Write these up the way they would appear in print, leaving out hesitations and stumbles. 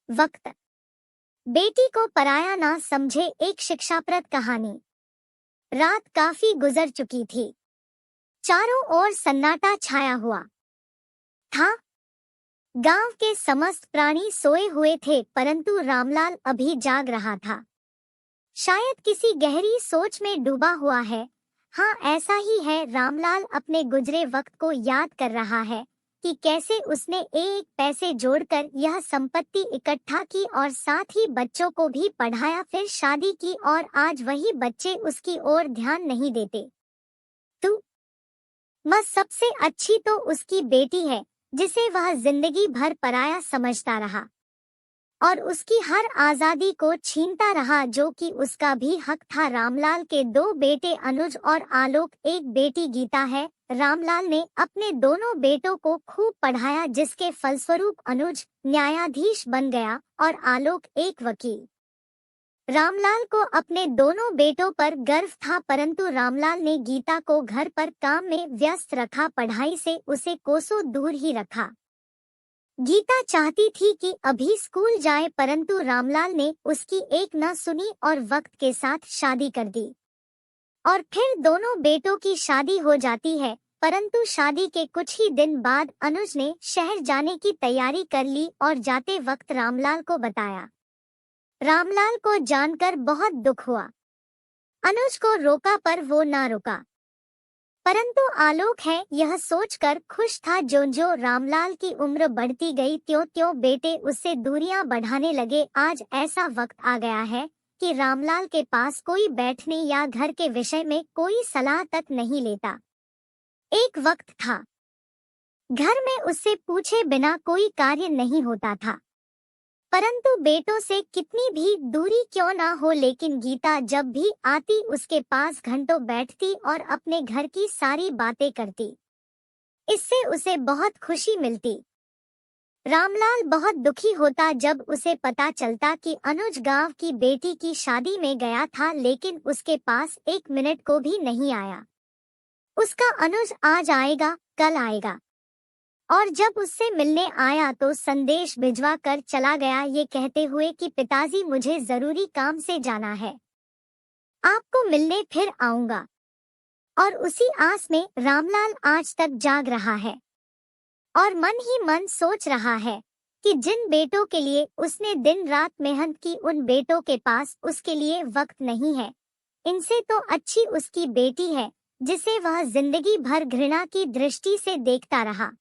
वक्त। बेटी को पराया ना समझे, एक शिक्षाप्रद कहानी। रात काफी गुजर चुकी थी। चारों ओर सन्नाटा छाया हुआ था। गांव के समस्त प्राणी सोए हुए थे, परंतु रामलाल अभी जाग रहा था। शायद किसी गहरी सोच में डूबा हुआ है। हाँ, ऐसा ही है। रामलाल अपने गुजरे वक्त को याद कर रहा है कि कैसे उसने एक पैसे जोड़कर यह संपत्ति इकट्ठा की और साथ ही बच्चों को भी पढ़ाया, फिर शादी की, और आज वही बच्चे उसकी ओर ध्यान नहीं देते। तू सबसे अच्छी तो उसकी बेटी है, जिसे वह जिंदगी भर पराया समझता रहा और उसकी हर आजादी को छीनता रहा, जो कि उसका भी हक था। रामलाल के दो बेटे अनुज और आलोक, एक बेटी गीता है। रामलाल ने अपने दोनों बेटों को खूब पढ़ाया, जिसके फलस्वरूप अनुज न्यायाधीश बन गया और आलोक एक वकील। रामलाल को अपने दोनों बेटों पर गर्व था, परंतु रामलाल ने गीता को घर पर काम में व्यस्त रखा, पढ़ाई से उसे कोसों दूर ही रखा। गीता चाहती थी कि अभी स्कूल जाए, परंतु रामलाल ने उसकी एक न सुनी और वक्त के साथ शादी कर दी। और फिर दोनों बेटों की शादी हो जाती है, परंतु शादी के कुछ ही दिन बाद अनुज ने शहर जाने की तैयारी कर ली और जाते वक्त रामलाल को बताया। रामलाल को जानकर बहुत दुख हुआ। अनुज को रोका पर वो ना रुका, परंतु आलोक है यह सोचकर खुश था। जो रामलाल की उम्र बढ़ती गई, त्यों बेटे उससे दूरियां बढ़ाने लगे। आज ऐसा वक्त आ गया है कि रामलाल के पास कोई बैठने या घर के विषय में कोई सलाह तक नहीं लेता। एक वक्त था, घर में उससे पूछे बिना कोई कार्य नहीं होता था, परंतु बेटों से कितनी भी दूरी क्यों ना हो, लेकिन गीता जब भी आती उसके पास घंटों बैठती और अपने घर की सारी बातें करती। इससे उसे बहुत खुशी मिलती। रामलाल बहुत दुखी होता जब उसे पता चलता कि अनुज गांव की बेटी की शादी में गया था, लेकिन उसके पास एक मिनट को भी नहीं आया। उसका अनुज आज आएगा, कल आएगा, और जब उससे मिलने आया तो संदेश भिजवा कर चला गया, ये कहते हुए कि पिताजी मुझे जरूरी काम से जाना है, आपको मिलने फिर आऊंगा। और उसी आस में रामलाल आज तक जाग रहा है और मन ही मन सोच रहा है कि जिन बेटों के लिए उसने दिन रात मेहनत की, उन बेटों के पास उसके लिए वक्त नहीं है। इनसे तो अच्छी उसकी बेटी है, जिसे वह जिंदगी भर घृणा की दृष्टि से देखता रहा,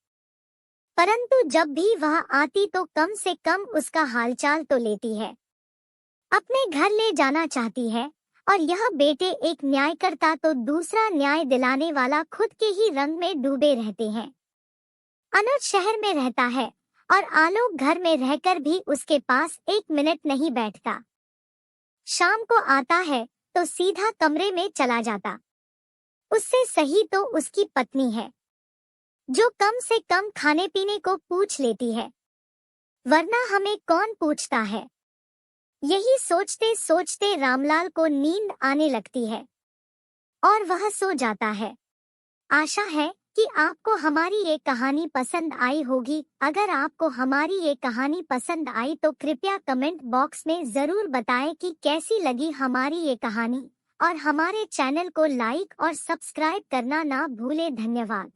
परंतु जब भी वह आती तो कम से कम उसका हालचाल तो लेती है, अपने घर ले जाना चाहती है। और यह बेटे, एक न्यायकर्ता तो दूसरा न्याय दिलाने वाला, खुद के ही रंग में डूबे रहते हैं। अनुज शहर में रहता है और आलोक घर में रहकर भी उसके पास एक मिनट नहीं बैठता। शाम को आता है तो सीधा कमरे में चला जाता। उससे सही तो उसकी पत्नी है, जो कम से कम खाने पीने को पूछ लेती है, वरना हमें कौन पूछता है। यही सोचते सोचते रामलाल को नींद आने लगती है और वह सो जाता है। आशा है कि आपको हमारी ये कहानी पसंद आई होगी। अगर आपको हमारी ये कहानी पसंद आई तो कृपया कमेंट बॉक्स में जरूर बताएं कि कैसी लगी हमारी ये कहानी, और हमारे चैनल को लाइक और सब्सक्राइब करना ना भूलें। धन्यवाद।